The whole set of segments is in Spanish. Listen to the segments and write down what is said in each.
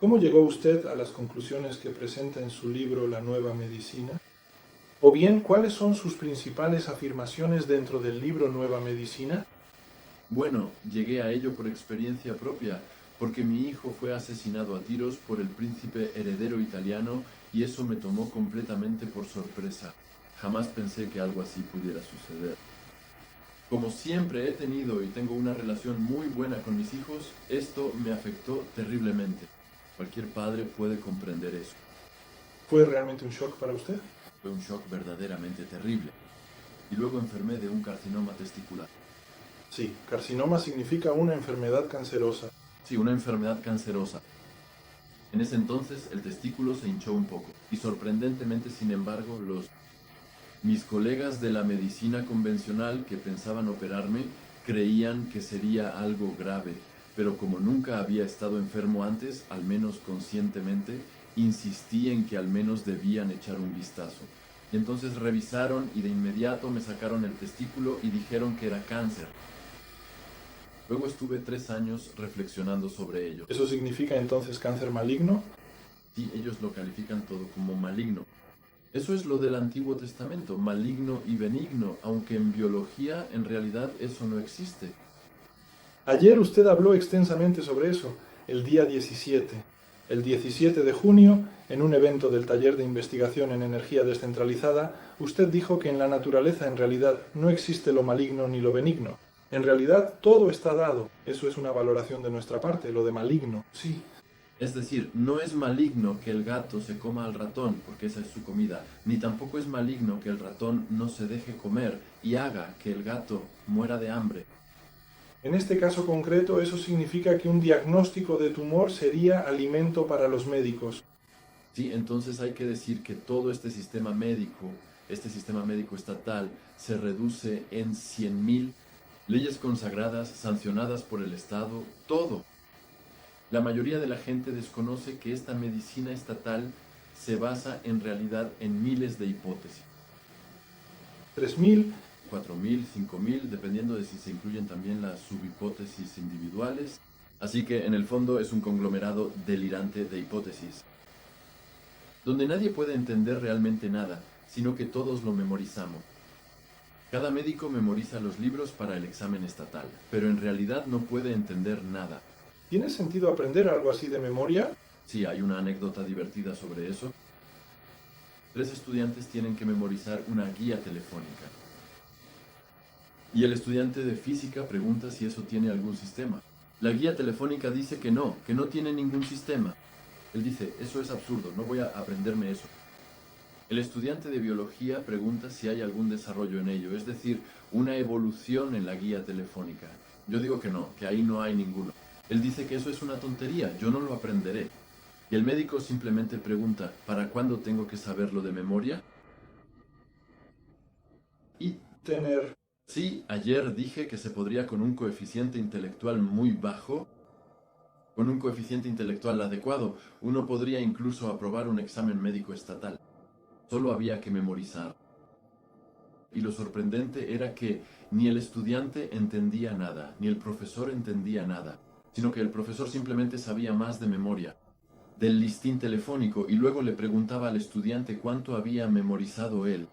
¿Cómo llegó usted a las conclusiones que presenta en su libro La Nueva Medicina? O bien, ¿cuáles son sus principales afirmaciones dentro del libro Nueva Medicina? Bueno, llegué a ello por experiencia propia, porque mi hijo fue asesinado a tiros por el príncipe heredero italiano y eso me tomó completamente por sorpresa. Jamás pensé que algo así pudiera suceder. Como siempre he tenido y tengo una relación muy buena con mis hijos, esto me afectó terriblemente. Cualquier padre puede comprender eso. ¿Fue realmente un shock para usted? Fue un shock verdaderamente terrible. Y luego enfermé de un carcinoma testicular. Sí, carcinoma significa una enfermedad cancerosa. Sí, una enfermedad cancerosa. En ese entonces el testículo se hinchó un poco y sorprendentemente, sin embargo, mis colegas de la medicina convencional que pensaban operarme creían que sería algo grave, pero como nunca había estado enfermo antes, al menos conscientemente, insistí en que al menos debían echar un vistazo. Y entonces revisaron y de inmediato me sacaron el testículo y dijeron que era cáncer. Luego estuve 3 años reflexionando sobre ello. ¿Eso significa entonces cáncer maligno? Sí, ellos lo califican todo como maligno. Eso es lo del Antiguo Testamento, maligno y benigno, aunque en biología en realidad eso no existe. Ayer usted habló extensamente sobre eso, el día 17. El 17 de junio, en un evento del taller de investigación en energía descentralizada, usted dijo que en la naturaleza en realidad no existe lo maligno ni lo benigno. En realidad todo está dado. Eso es una valoración de nuestra parte, lo de maligno. Sí. Es decir, no es maligno que el gato se coma al ratón, porque esa es su comida, ni tampoco es maligno que el ratón no se deje comer y haga que el gato muera de hambre. En este caso concreto, eso significa que un diagnóstico de tumor sería alimento para los médicos. Sí, entonces hay que decir que todo este sistema médico estatal, se reduce en 100.000 leyes consagradas, sancionadas por el Estado, todo. La mayoría de la gente desconoce que esta medicina estatal se basa en realidad en miles de hipótesis. 3.000. 4.000, 5.000, dependiendo de si se incluyen también las subhipótesis individuales. Así que en el fondo es un conglomerado delirante de hipótesis, donde nadie puede entender realmente nada, sino que todos lo memorizamos. Cada médico memoriza los libros para el examen estatal, pero en realidad no puede entender nada. ¿Tiene sentido aprender algo así de memoria? Sí, hay una anécdota divertida sobre eso. 3 estudiantes tienen que memorizar una guía telefónica. Y el estudiante de física pregunta si eso tiene algún sistema. La guía telefónica dice que no tiene ningún sistema. Él dice, eso es absurdo, no voy a aprenderme eso. El estudiante de biología pregunta si hay algún desarrollo en ello, es decir, una evolución en la guía telefónica. Yo digo que no, que ahí no hay ninguno. Él dice que eso es una tontería, yo no lo aprenderé. Y el médico simplemente pregunta, ¿para cuándo tengo que saberlo de memoria? Y Tener. sí, ayer dije que se podría con un coeficiente intelectual muy bajo, con un coeficiente intelectual adecuado, uno podría incluso aprobar un examen médico estatal. Solo había que memorizar. Y lo sorprendente era que ni el estudiante entendía nada, ni el profesor entendía nada, sino que el profesor simplemente sabía más de memoria, del listín telefónico, y luego le preguntaba al estudiante cuánto había memorizado él.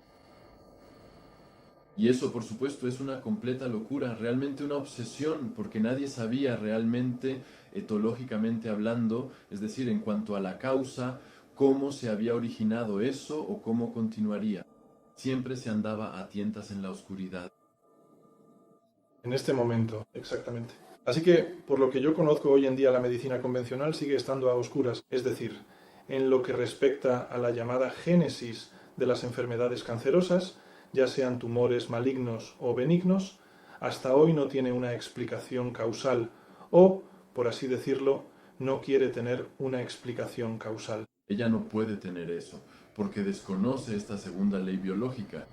Y eso, por supuesto, es una completa locura, realmente una obsesión, porque nadie sabía realmente, etológicamente hablando, es decir, en cuanto a la causa, cómo se había originado eso o cómo continuaría. Siempre se andaba a tientas en la oscuridad. En este momento, exactamente. Así que, por lo que yo conozco hoy en día, la medicina convencional sigue estando a oscuras, es decir, en lo que respecta a la llamada génesis de las enfermedades cancerosas, ya sean tumores malignos o benignos, hasta hoy no tiene una explicación causal o, por así decirlo, no quiere tener una explicación causal. Ella no puede tener eso, porque desconoce esta segunda ley biológica.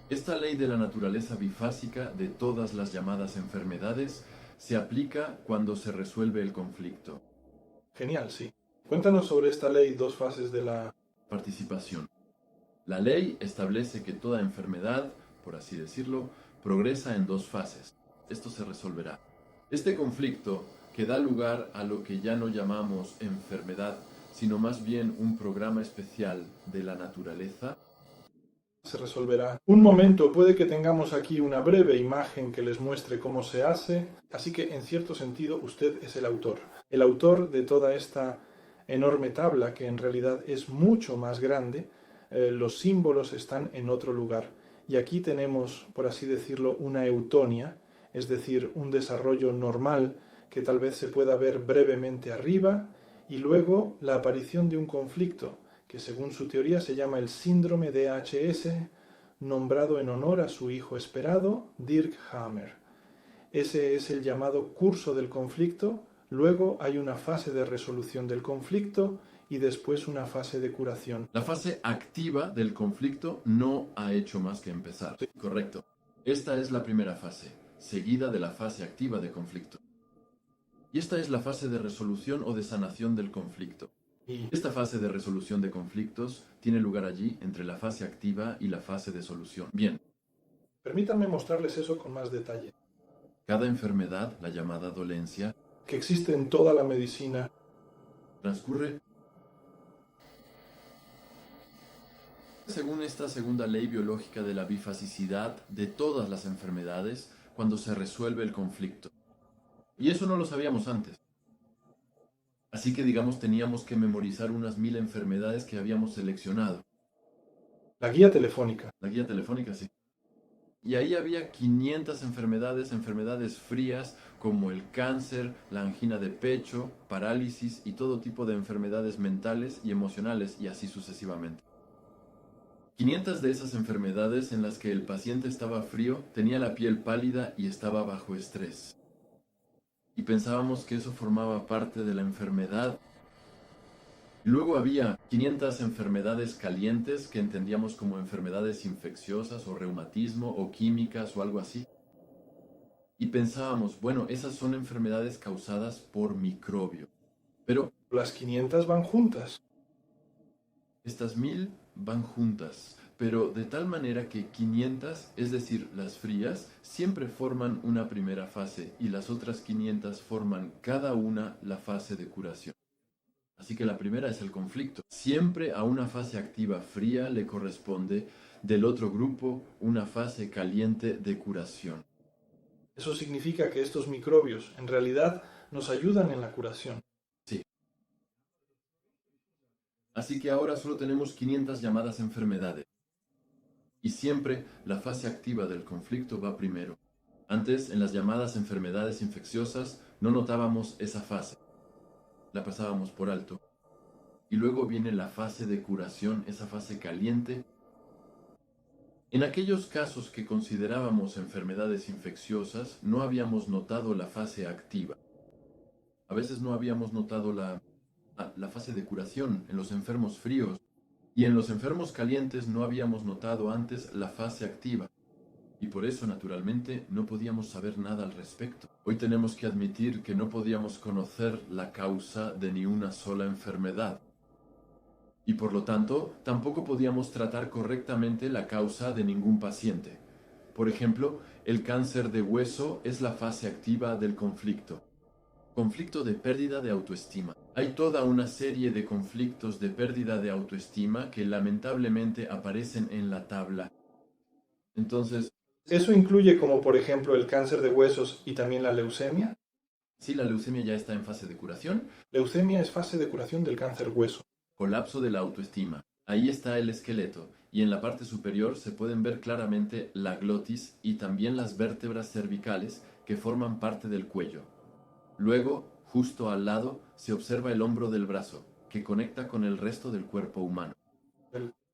Esta ley de la naturaleza bifásica de todas las llamadas enfermedades se aplica cuando se resuelve el conflicto. Genial, sí. Cuéntanos sobre esta ley, dos fases de la... Participación. La ley establece que toda enfermedad, por así decirlo, progresa en 2 fases. Esto se resolverá. Este conflicto, que da lugar a lo que ya no llamamos enfermedad, sino más bien un programa especial de la naturaleza, se resolverá. Un momento, puede que tengamos aquí una breve imagen que les muestre cómo se hace, así que en cierto sentido usted es el autor de toda esta enorme tabla que en realidad es mucho más grande. Los símbolos están en otro lugar y aquí tenemos, por así decirlo, una eutonia, es decir, un desarrollo normal que tal vez se pueda ver brevemente arriba y luego la aparición de un conflicto que según su teoría se llama el síndrome de HS, nombrado en honor a su hijo esperado, Dirk Hammer. Ese es el llamado curso del conflicto, luego hay una fase de resolución del conflicto y después una fase de curación. La fase activa del conflicto no ha hecho más que empezar. Sí. Correcto. Esta es la primera fase, seguida de la fase activa de conflicto. Y esta es la fase de resolución o de sanación del conflicto. Esta fase de resolución de conflictos tiene lugar allí entre la fase activa y la fase de solución. Bien. Permítanme mostrarles eso con más detalle. Cada enfermedad, la llamada dolencia, que existe en toda la medicina, transcurre según esta segunda ley biológica de la bifasicidad de todas las enfermedades cuando se resuelve el conflicto. Y eso no lo sabíamos antes. Así que, digamos, teníamos que memorizar unas 1000 enfermedades que habíamos seleccionado. La guía telefónica. La guía telefónica, sí. Y ahí había 500 enfermedades frías como el cáncer, la angina de pecho, parálisis y todo tipo de enfermedades mentales y emocionales y así sucesivamente. 500 de esas enfermedades en las que el paciente estaba frío, tenía la piel pálida y estaba bajo estrés. Y pensábamos que eso formaba parte de la enfermedad. Luego había 500 enfermedades calientes que entendíamos como enfermedades infecciosas o reumatismo o químicas o algo así. Y pensábamos, bueno, esas son enfermedades causadas por microbio. Pero las 500 van juntas. Estas 1000 van juntas, pero de tal manera que 500, es decir, las frías, siempre forman una primera fase y las otras 500 forman cada una la fase de curación. Así que la primera es el conflicto. Siempre a una fase activa fría le corresponde del otro grupo una fase caliente de curación. Eso significa que estos microbios en realidad nos ayudan en la curación. Sí. Así que ahora solo tenemos 500 llamadas enfermedades. Y siempre la fase activa del conflicto va primero. Antes, en las llamadas enfermedades infecciosas, no notábamos esa fase. La pasábamos por alto. Y luego viene la fase de curación, esa fase caliente. En aquellos casos que considerábamos enfermedades infecciosas, no habíamos notado la fase activa. A veces no habíamos notado la fase de curación en los enfermos fríos. Y en los enfermos calientes no habíamos notado antes la fase activa. Y por eso, naturalmente, no podíamos saber nada al respecto. Hoy tenemos que admitir que no podíamos conocer la causa de ni una sola enfermedad. Y por lo tanto, tampoco podíamos tratar correctamente la causa de ningún paciente. Por ejemplo, el cáncer de hueso es la fase activa del conflicto. Conflicto de pérdida de autoestima. Hay toda una serie de conflictos de pérdida de autoestima que lamentablemente aparecen en la tabla. Entonces, ¿eso incluye como por ejemplo el cáncer de huesos y también la leucemia? Sí, la leucemia ya está en fase de curación. Leucemia es fase de curación del cáncer hueso. Colapso de la autoestima. Ahí está el esqueleto y en la parte superior se pueden ver claramente la glotis y también las vértebras cervicales que forman parte del cuello. Luego, justo al lado, se observa el hombro del brazo, que conecta con el resto del cuerpo humano.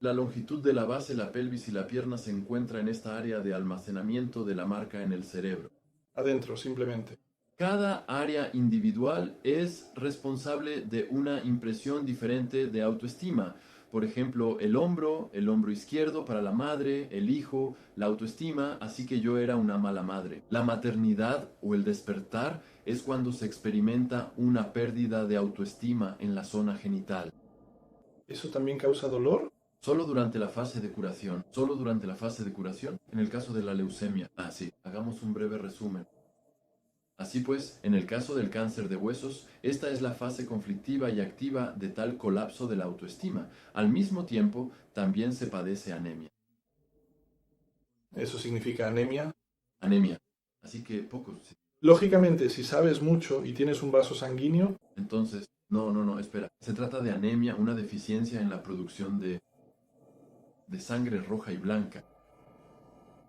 La longitud de la base, la pelvis y la pierna se encuentra en esta área de almacenamiento de la marca en el cerebro. Adentro, simplemente. Cada área individual es responsable de una impresión diferente de autoestima. Por ejemplo, el hombro izquierdo para la madre, el hijo, la autoestima, así que yo era una mala madre. La maternidad o el despertar es cuando se experimenta una pérdida de autoestima en la zona genital. ¿Eso también causa dolor? Solo durante la fase de curación. Solo durante la fase de curación. En el caso de la leucemia. Sí, hagamos un breve resumen. Así pues, en el caso del cáncer de huesos, esta es la fase conflictiva y activa de tal colapso de la autoestima. Al mismo tiempo, también se padece anemia. Eso significa anemia. Anemia. Así que poco. Lógicamente, si sabes mucho y tienes un vaso sanguíneo, Entonces, no, espera. Se trata de anemia, una deficiencia en la producción de sangre roja y blanca.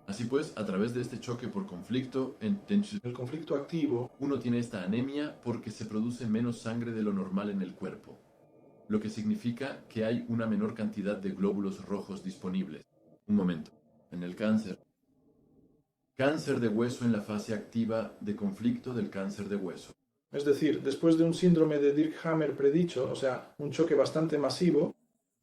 Así pues, a través de este choque por conflicto, el conflicto activo, uno tiene esta anemia porque se produce menos sangre de lo normal en el cuerpo, lo que significa que hay una menor cantidad de glóbulos rojos disponibles. Un momento. En el cáncer. Cáncer de hueso en la fase activa de conflicto del cáncer de hueso. es decir, después de un síndrome de Dirkhammer predicho, o sea, un choque bastante masivo,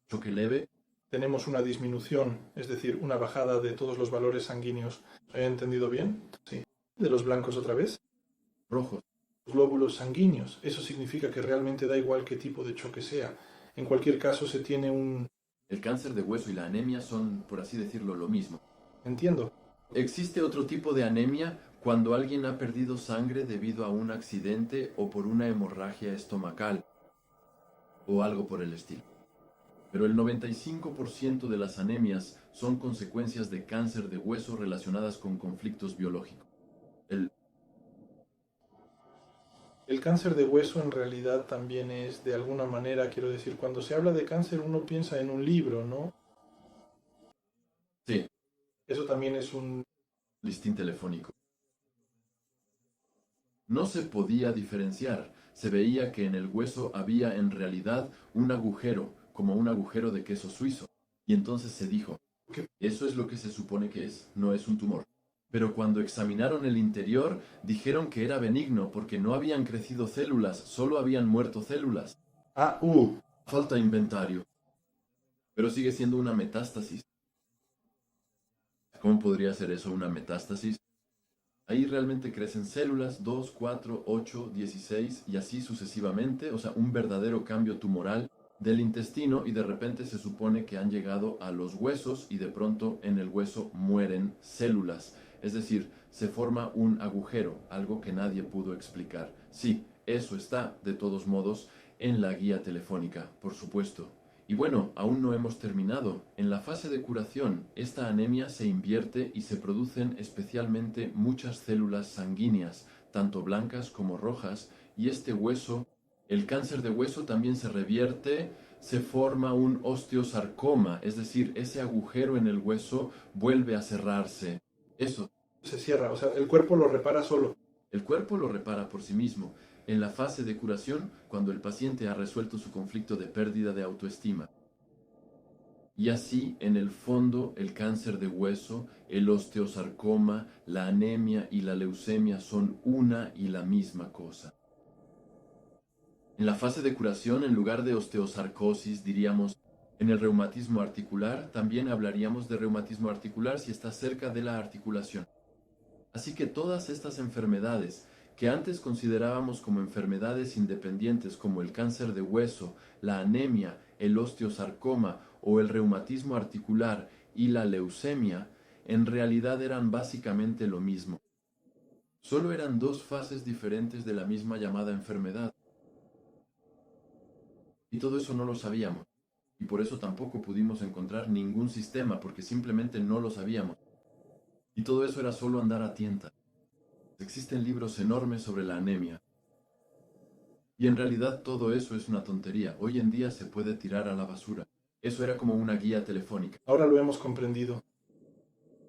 Choque leve. tenemos una disminución, es decir, una bajada de todos los valores sanguíneos. ¿He entendido bien? Sí. ¿De los blancos otra vez? Rojos. Glóbulos sanguíneos. Eso significa que realmente da igual qué tipo de choque sea. En cualquier caso se tiene un... El cáncer de hueso y la anemia son, por así decirlo, lo mismo. Entiendo. Existe otro tipo de anemia cuando alguien ha perdido sangre debido a un accidente o por una hemorragia estomacal o algo por el estilo. Pero el 95% de las anemias son consecuencias de cáncer de hueso relacionadas con conflictos biológicos. El cáncer de hueso en realidad también es, de alguna manera, quiero decir, cuando se habla de cáncer uno piensa en un libro, ¿no? Sí, Eso también es un... listín telefónico. No se podía diferenciar. Se veía que en el hueso había en realidad un agujero, como un agujero de queso suizo. Y entonces se dijo, ¿Qué? eso es lo que se supone que es, no es un tumor. Pero cuando examinaron el interior, dijeron que era benigno porque no habían crecido células, solo habían muerto células. Ah, Falta inventario. Pero sigue siendo una metástasis. ¿Cómo podría ser eso una metástasis? Ahí realmente crecen células, 2, 4, 8, 16 y así sucesivamente, o sea, un verdadero cambio tumoral del intestino y de repente se supone que han llegado a los huesos y de pronto en el hueso mueren células. Es decir, se forma un agujero, algo que nadie pudo explicar. Sí, eso está, de todos modos, en la guía telefónica, por supuesto. Y bueno, aún no hemos terminado. En la fase de curación, esta anemia se invierte y se producen especialmente muchas células sanguíneas, tanto blancas como rojas, y este hueso, el cáncer de hueso también se revierte, se forma un osteosarcoma, es decir, ese agujero en el hueso vuelve a cerrarse. Eso, se cierra, o sea, el cuerpo lo repara solo. el cuerpo lo repara por sí mismo. En la fase de curación, cuando el paciente ha resuelto su conflicto de pérdida de autoestima. Y así, en el fondo, el cáncer de hueso, el osteosarcoma, la anemia y la leucemia son una y la misma cosa. En la fase de curación, en lugar de osteosarcosis, diríamos, en el reumatismo articular, también hablaríamos de reumatismo articular si está cerca de la articulación. Así que todas estas enfermedades que antes considerábamos como enfermedades independientes como el cáncer de hueso, la anemia, el osteosarcoma o el reumatismo articular y la leucemia, en realidad eran básicamente lo mismo. Solo eran dos fases diferentes de la misma llamada enfermedad. Y todo eso no lo sabíamos. Y por eso tampoco pudimos encontrar ningún sistema porque simplemente no lo sabíamos. Y todo eso era solo andar a tientas. Existen libros enormes sobre la anemia. Y en realidad todo eso es una tontería. Hoy en día se puede tirar a la basura. Eso era como una guía telefónica. Ahora lo hemos comprendido.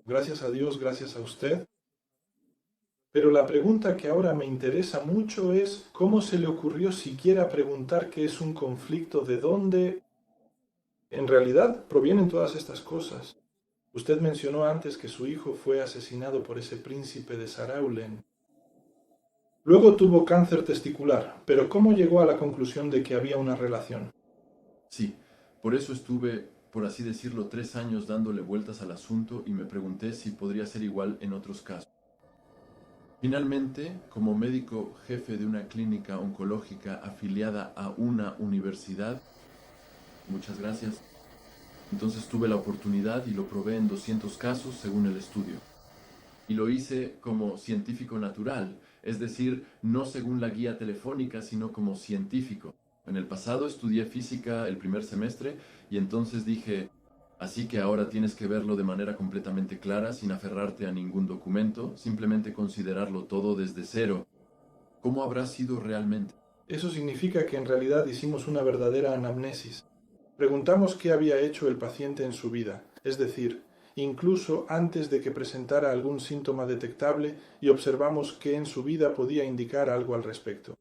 Gracias a Dios, gracias a usted. Pero la pregunta que ahora me interesa mucho es cómo se le ocurrió siquiera preguntar qué es un conflicto, de dónde en realidad provienen todas estas cosas. Usted mencionó antes que su hijo fue asesinado por ese príncipe de Saraulen. Luego tuvo cáncer testicular, pero ¿cómo llegó a la conclusión de que había una relación? Sí, por eso estuve, por así decirlo, 3 años dándole vueltas al asunto y me pregunté si podría ser igual en otros casos. Finalmente, como médico jefe de una clínica oncológica afiliada a una universidad, muchas gracias, entonces tuve la oportunidad y lo probé en 200 casos según el estudio. Y lo hice como científico natural, es decir, no según la guía telefónica, sino como científico. En el pasado estudié física el primer semestre y entonces dije, así que ahora tienes que verlo de manera completamente clara, sin aferrarte a ningún documento, simplemente considerarlo todo desde cero. ¿Cómo habrá sido realmente? Eso significa que en realidad hicimos una verdadera anamnesis. Preguntamos qué había hecho el paciente en su vida, es decir, incluso antes de que presentara algún síntoma detectable y observamos qué en su vida podía indicar algo al respecto.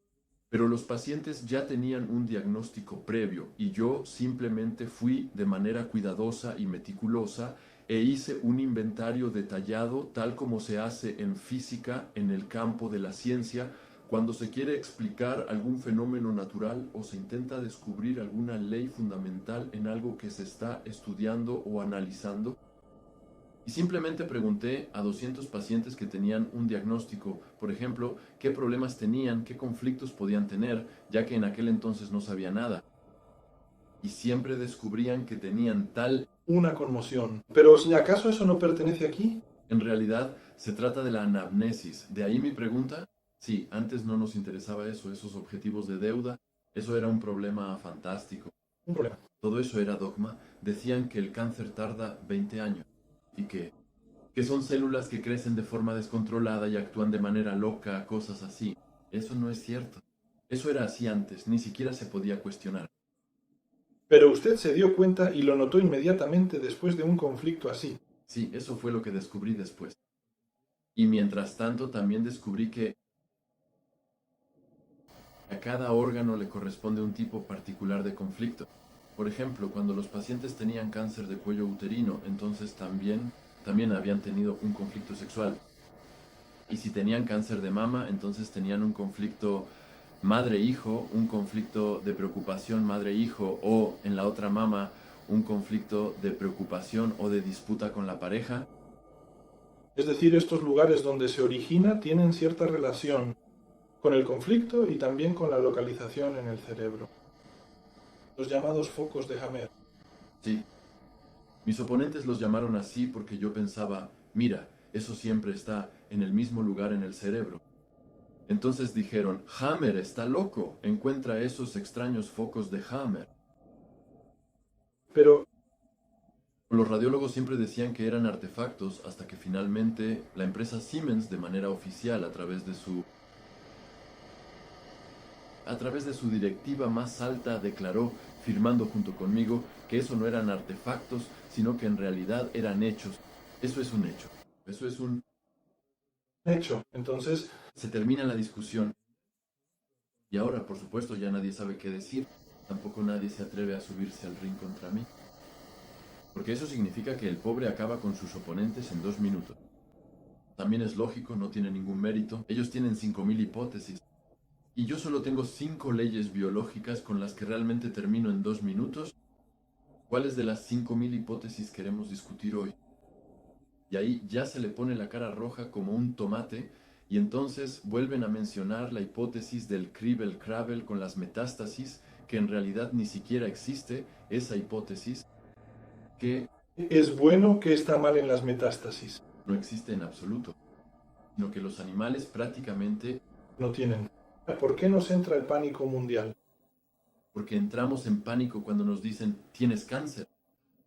Pero los pacientes ya tenían un diagnóstico previo y yo simplemente fui de manera cuidadosa y meticulosa e hice un inventario detallado tal como se hace en física en el campo de la ciencia cuando se quiere explicar algún fenómeno natural o se intenta descubrir alguna ley fundamental en algo que se está estudiando o analizando. Y simplemente pregunté a 200 pacientes que tenían un diagnóstico, por ejemplo, qué problemas tenían, qué conflictos podían tener, ya que en aquel entonces no sabía nada. Y siempre descubrían que tenían tal... Una conmoción. Pero si acaso eso no pertenece aquí, En realidad, se trata de la anamnesis. De ahí mi pregunta. Sí, antes no nos interesaba eso, esos objetivos de deuda. Eso era un problema fantástico. un problema. Todo eso era dogma. Decían que el cáncer tarda 20 años y que son células que crecen de forma descontrolada y actúan de manera loca, cosas así. Eso no es cierto. Eso era así antes, ni siquiera se podía cuestionar. Pero usted se dio cuenta y lo notó inmediatamente después de un conflicto así. Sí, eso fue lo que descubrí después. Y mientras tanto también descubrí que a cada órgano le corresponde un tipo particular de conflicto. Por ejemplo, cuando los pacientes tenían cáncer de cuello uterino, entonces también habían tenido un conflicto sexual. Y si tenían cáncer de mama, entonces tenían un conflicto madre-hijo, un conflicto de preocupación madre-hijo, o en la otra mama, un conflicto de preocupación o de disputa con la pareja. Es decir, estos lugares donde se origina tienen cierta relación con el conflicto y también con la localización en el cerebro. Los llamados focos de Hammer. Sí, mis oponentes los llamaron así porque yo pensaba, mira, eso siempre está en el mismo lugar en el cerebro. Entonces dijeron, Hammer está loco, encuentra esos extraños focos de Hammer. Pero Los radiólogos siempre decían que eran artefactos hasta que finalmente la empresa Siemens, de manera oficial, a través de su directiva más alta, declaró, firmando junto conmigo, que eso no eran artefactos, sino que en realidad eran hechos. Eso es un hecho. Eso es un... hecho, entonces, Se termina la discusión. Y ahora, por supuesto, ya nadie sabe qué decir. Tampoco nadie se atreve a subirse al ring contra mí. Porque eso significa que el pobre acaba con sus oponentes en 2 minutos. También es lógico, no tiene ningún mérito. Ellos tienen 5000 hipótesis. Y yo solo tengo 5 leyes biológicas con las que realmente termino en 2 minutos. ¿Cuáles de las 5000 hipótesis queremos discutir hoy? Y ahí ya se le pone la cara roja como un tomate y entonces vuelven a mencionar la hipótesis del Kribel-Krabel con las metástasis, que en realidad ni siquiera existe esa hipótesis, que es bueno que está mal en las metástasis. no existe en absoluto, sino que los animales prácticamente, No tienen. ¿Por qué nos entra el pánico mundial? porque entramos en pánico cuando nos dicen, tienes cáncer.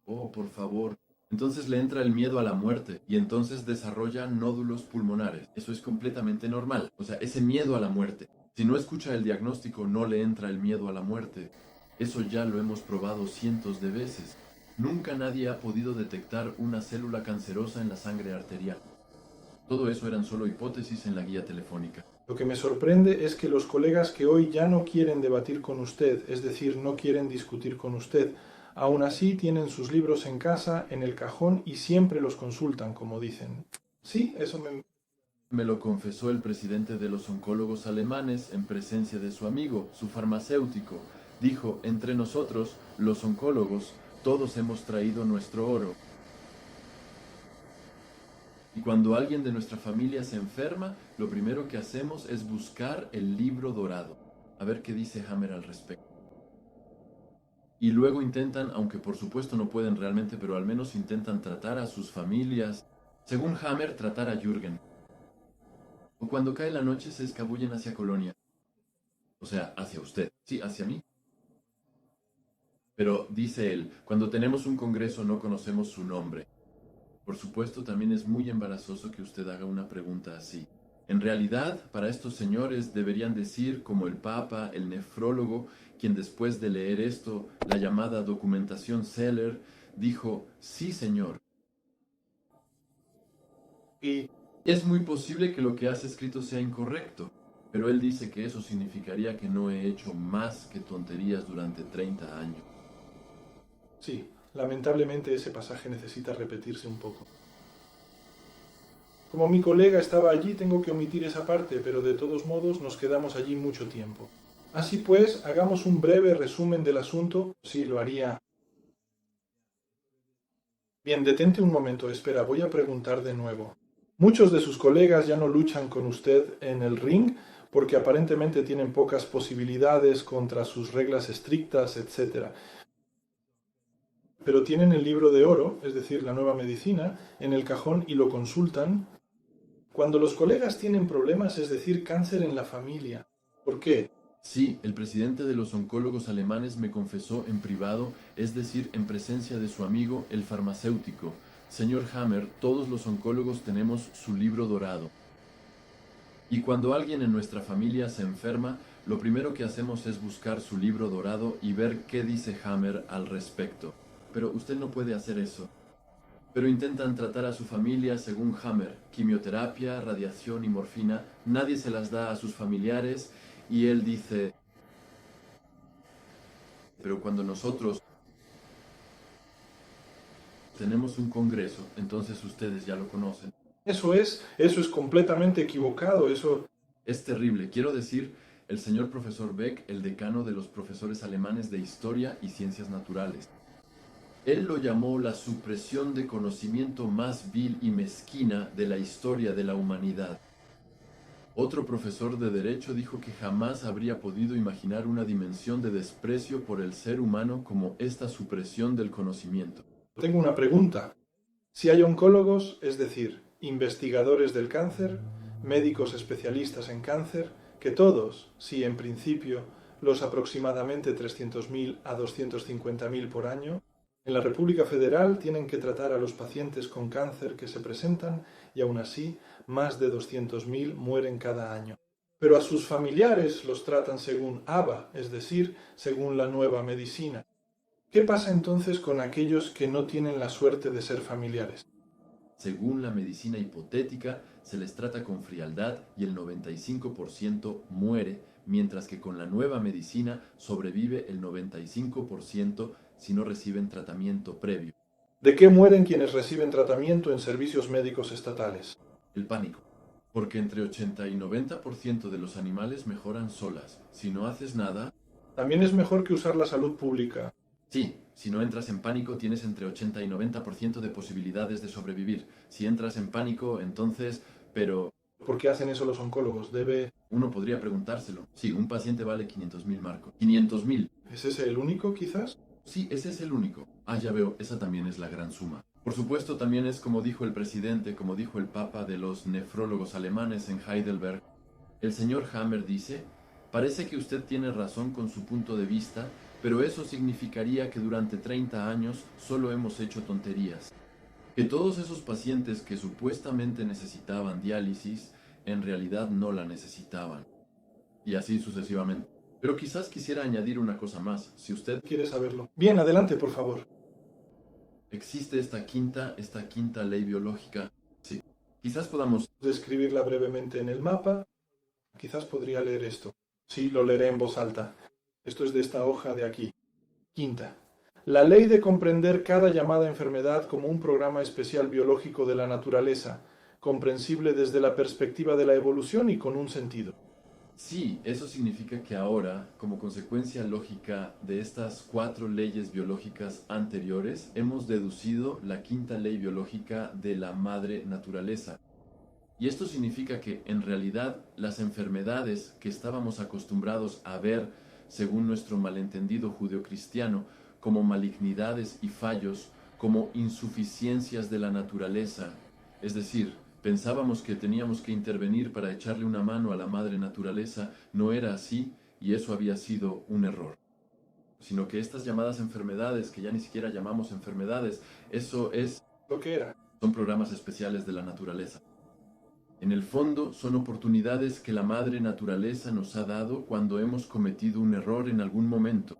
Oh, por favor. Entonces le entra el miedo a la muerte y entonces desarrolla nódulos pulmonares. Eso es completamente normal. O sea, ese miedo a la muerte. Si no escucha el diagnóstico, no le entra el miedo a la muerte. Eso ya lo hemos probado cientos de veces. Nunca nadie ha podido detectar una célula cancerosa en la sangre arterial. Todo eso eran solo hipótesis en la guía telefónica. Lo que me sorprende es que los colegas que hoy ya no quieren debatir con usted, es decir, no quieren discutir con usted, aún así tienen sus libros en casa, en el cajón y siempre los consultan, como dicen. Sí, eso Me lo confesó el presidente de los oncólogos alemanes en presencia de su amigo, su farmacéutico. Dijo, entre nosotros, los oncólogos, todos hemos traído nuestro oro. Y cuando alguien de nuestra familia se enferma, lo primero que hacemos es buscar el libro dorado. A ver qué dice Hammer al respecto. Y luego intentan, aunque por supuesto no pueden realmente, pero al menos intentan tratar a sus familias Según Hammer, tratar a Jürgen. O cuando cae la noche se escabullen hacia Colonia. O sea, hacia usted. Sí, hacia mí. Pero, dice él, cuando tenemos un congreso no conocemos su nombre. Por supuesto, también es muy embarazoso que usted haga una pregunta así. En realidad, para estos señores deberían decir, como el Papa, el nefrólogo, quien después de leer esto, la llamada documentación Seller, dijo, sí, señor. Y Es muy posible que lo que has escrito sea incorrecto, pero él dice que eso significaría que no he hecho más que tonterías durante 30 años. sí, lamentablemente ese pasaje necesita repetirse un poco. Como mi colega estaba allí, tengo que omitir esa parte, pero de todos modos nos quedamos allí mucho tiempo. Así pues, hagamos un breve resumen del asunto. Sí, lo haría. Bien, detente un momento, espera, voy a preguntar de nuevo. Muchos de sus colegas ya no luchan con usted en el ring porque aparentemente tienen pocas posibilidades contra sus reglas estrictas, etc. Pero tienen el libro de oro, es decir, la nueva medicina, en el cajón y lo consultan. Cuando los colegas tienen problemas, es decir, cáncer en la familia. ¿Por qué? Sí, el presidente de los oncólogos alemanes me confesó en privado, es decir, en presencia de su amigo, el farmacéutico. Señor Hammer, todos los oncólogos tenemos su libro dorado. Y cuando alguien en nuestra familia se enferma, lo primero que hacemos es buscar su libro dorado y ver qué dice Hammer al respecto. Pero usted no puede hacer eso. Pero intentan tratar a su familia según Hammer. Quimioterapia, radiación y morfina, nadie se las da a sus familiares y él dice, pero cuando nosotros tenemos un congreso, entonces ustedes ya lo conocen. Eso es completamente equivocado, eso. Es terrible. Quiero decir, el señor profesor Beck, el decano de los profesores alemanes de Historia y Ciencias Naturales. Él lo llamó la supresión de conocimiento más vil y mezquina de la historia de la humanidad. Otro profesor de Derecho dijo que jamás habría podido imaginar una dimensión de desprecio por el ser humano como esta supresión del conocimiento. Tengo una pregunta. Si hay oncólogos, es decir, investigadores del cáncer, médicos especialistas en cáncer, que todos, sí en principio, los aproximadamente 300.000 a 250.000 por año, en la República Federal tienen que tratar a los pacientes con cáncer que se presentan y aún así más de 200.000 mueren cada año. Pero a sus familiares los tratan según ABA, es decir, según la nueva medicina. ¿Qué pasa entonces con aquellos que no tienen la suerte de ser familiares? Según la medicina hipotética, se les trata con frialdad y el 95% muere, mientras que con la nueva medicina sobrevive el 95% si no reciben tratamiento previo. ¿De qué mueren quienes reciben tratamiento en servicios médicos estatales? El pánico. Porque entre 80 y 90% de los animales mejoran solas. Si no haces nada, También es mejor que usar la salud pública. sí, si no entras en pánico tienes entre 80 y 90% de posibilidades de sobrevivir. Si entras en pánico, entonces, pero ¿Por qué hacen eso los oncólogos? uno podría preguntárselo. Sí, un paciente vale 500.000 marcos. 500.000. ¿Es ese el único, quizás? Sí, ese es el único. Ah, ya veo, esa también es la gran suma. Por supuesto, también es como dijo el presidente, como dijo el papa de los nefrólogos alemanes en Heidelberg. El señor Hammer dice, parece que usted tiene razón con su punto de vista, pero eso significaría que durante 30 años solo hemos hecho tonterías. Que todos esos pacientes que supuestamente necesitaban diálisis, en realidad no la necesitaban. Y así sucesivamente. Pero quizás quisiera añadir una cosa más. Si usted ¿Quiere saberlo? Bien, adelante, por favor. existe esta quinta ley biológica, sí. Quizás podamos. Describirla brevemente en el mapa. Quizás podría leer esto. Sí, lo leeré en voz alta. Esto es de esta hoja de aquí. Quinta. La ley de comprender cada llamada enfermedad como un programa especial biológico de la naturaleza, comprensible desde la perspectiva de la evolución y con un sentido. Sí, eso significa que ahora, como consecuencia lógica de estas 4 leyes biológicas anteriores, hemos deducido la quinta ley biológica de la madre naturaleza. Y esto significa que, en realidad, las enfermedades que estábamos acostumbrados a ver, según nuestro malentendido judeocristiano, como malignidades y fallos, como insuficiencias de la naturaleza, Es decir, pensábamos que teníamos que intervenir para echarle una mano a la madre naturaleza. No era así y eso había sido un error. Sino que estas llamadas enfermedades, que ya ni siquiera llamamos enfermedades, eso es lo que era. Son programas especiales de la naturaleza. En el fondo, son oportunidades que la madre naturaleza nos ha dado cuando hemos cometido un error en algún momento.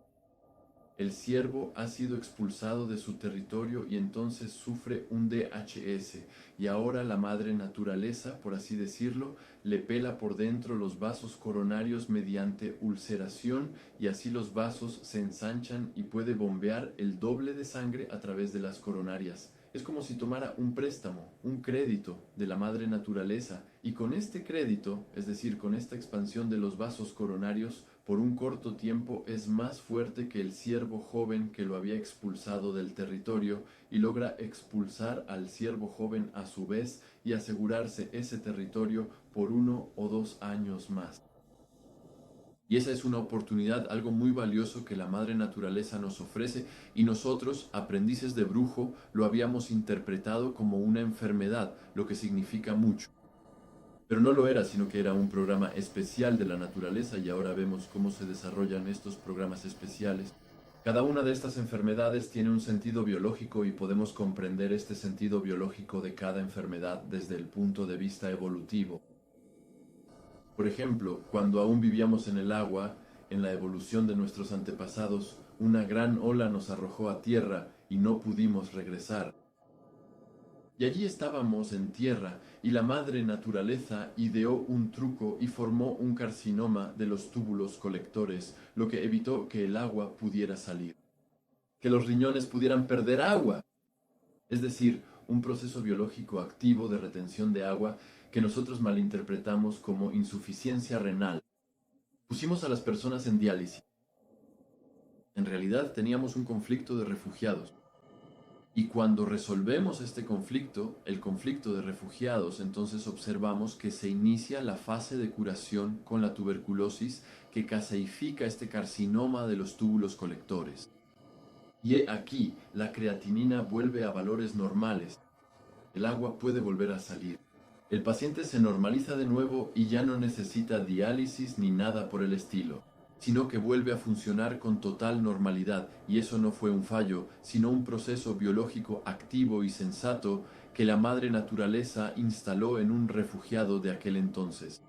El ciervo ha sido expulsado de su territorio y entonces sufre un DHS, y ahora la madre naturaleza, por así decirlo, le pela por dentro los vasos coronarios mediante ulceración, y así los vasos se ensanchan y puede bombear el doble de sangre a través de las coronarias. Es como si tomara un préstamo, un crédito de la madre naturaleza, y con este crédito, es decir, con esta expansión de los vasos coronarios, por un corto tiempo es más fuerte que el ciervo joven que lo había expulsado del territorio, y logra expulsar al ciervo joven a su vez y asegurarse ese territorio por 1 o 2 años más. Y esa es una oportunidad, algo muy valioso que la madre naturaleza nos ofrece, y nosotros, aprendices de brujo, lo habíamos interpretado como una enfermedad, lo que significa mucho. Pero no lo era, sino que era un programa especial de la naturaleza, y ahora vemos cómo se desarrollan estos programas especiales. Cada una de estas enfermedades tiene un sentido biológico y podemos comprender este sentido biológico de cada enfermedad desde el punto de vista evolutivo. Por ejemplo, cuando aún vivíamos en el agua, en la evolución de nuestros antepasados, una gran ola nos arrojó a tierra y no pudimos regresar. Y allí estábamos en tierra, y la madre naturaleza ideó un truco y formó un carcinoma de los túbulos colectores, lo que evitó que el agua pudiera salir, que los riñones pudieran perder agua. Es decir, un proceso biológico activo de retención de agua que nosotros malinterpretamos como insuficiencia renal. Pusimos a las personas en diálisis. En realidad teníamos un conflicto de refugiados. Y cuando resolvemos este conflicto, el conflicto de refugiados, entonces observamos que se inicia la fase de curación con la tuberculosis que caseifica este carcinoma de los túbulos colectores. Y aquí la creatinina vuelve a valores normales. El agua puede volver a salir. El paciente se normaliza de nuevo y ya no necesita diálisis ni nada por el estilo, sino que vuelve a funcionar con total normalidad, y eso no fue un fallo, sino un proceso biológico activo y sensato que la madre naturaleza instaló en un refugiado de aquel entonces,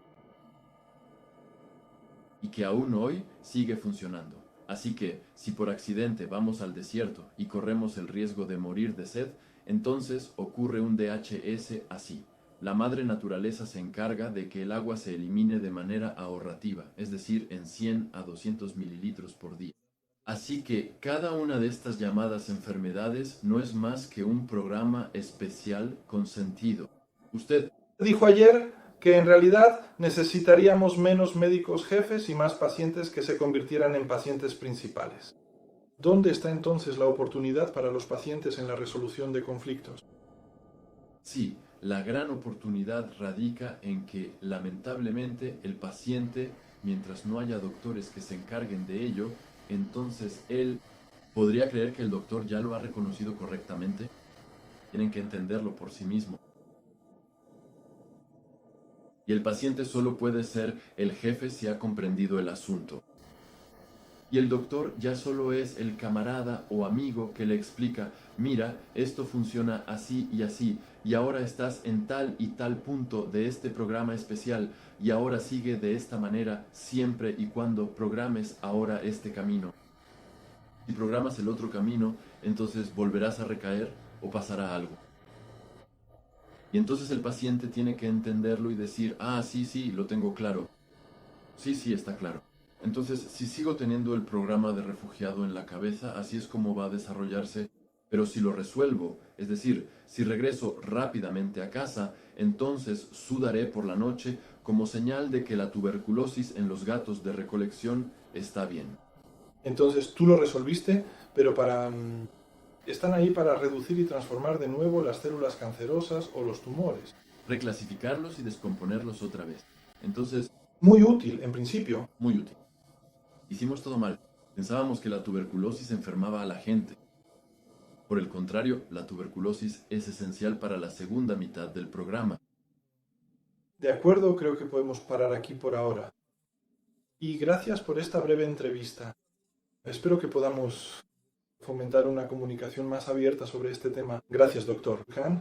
y que aún hoy sigue funcionando. Así que, si por accidente vamos al desierto y corremos el riesgo de morir de sed, entonces ocurre un DHS así. La madre naturaleza se encarga de que el agua se elimine de manera ahorrativa, es decir, en 100 a 200 mililitros por día. Así que cada una de estas llamadas enfermedades no es más que un programa especial con sentido. Usted dijo ayer que en realidad necesitaríamos menos médicos jefes y más pacientes que se convirtieran en pacientes principales. ¿Dónde está entonces la oportunidad para los pacientes en la resolución de conflictos? Sí, la gran oportunidad radica en que, lamentablemente, el paciente, mientras no haya doctores que se encarguen de ello, entonces él podría creer que el doctor ya lo ha reconocido correctamente. Tienen que entenderlo por sí mismo. Y el paciente solo puede ser el jefe si ha comprendido el asunto. Y el doctor ya solo es el camarada o amigo que le explica: mira, esto funciona así y así, y ahora estás en tal y tal punto de este programa especial, y ahora sigue de esta manera siempre y cuando programes ahora este camino. Si programas el otro camino, entonces volverás a recaer o pasará algo. Y entonces el paciente tiene que entenderlo y decir: ah, sí, lo tengo claro. Sí, está claro. Entonces, si sigo teniendo el programa de refugiado en la cabeza, así es como va a desarrollarse. Pero si lo resuelvo, es decir, si regreso rápidamente a casa, entonces sudaré por la noche como señal de que la tuberculosis en los gatos de recolección está bien. Entonces tú lo resolviste, pero están ahí para reducir y transformar de nuevo las células cancerosas o los tumores. Reclasificarlos y descomponerlos otra vez. Entonces, muy útil, en principio. Muy útil. Hicimos todo mal. Pensábamos que la tuberculosis enfermaba a la gente. Por el contrario, la tuberculosis es esencial para la segunda mitad del programa. De acuerdo, creo que podemos parar aquí por ahora. Y gracias por esta breve entrevista. Espero que podamos fomentar una comunicación más abierta sobre este tema. Gracias, doctor Khan.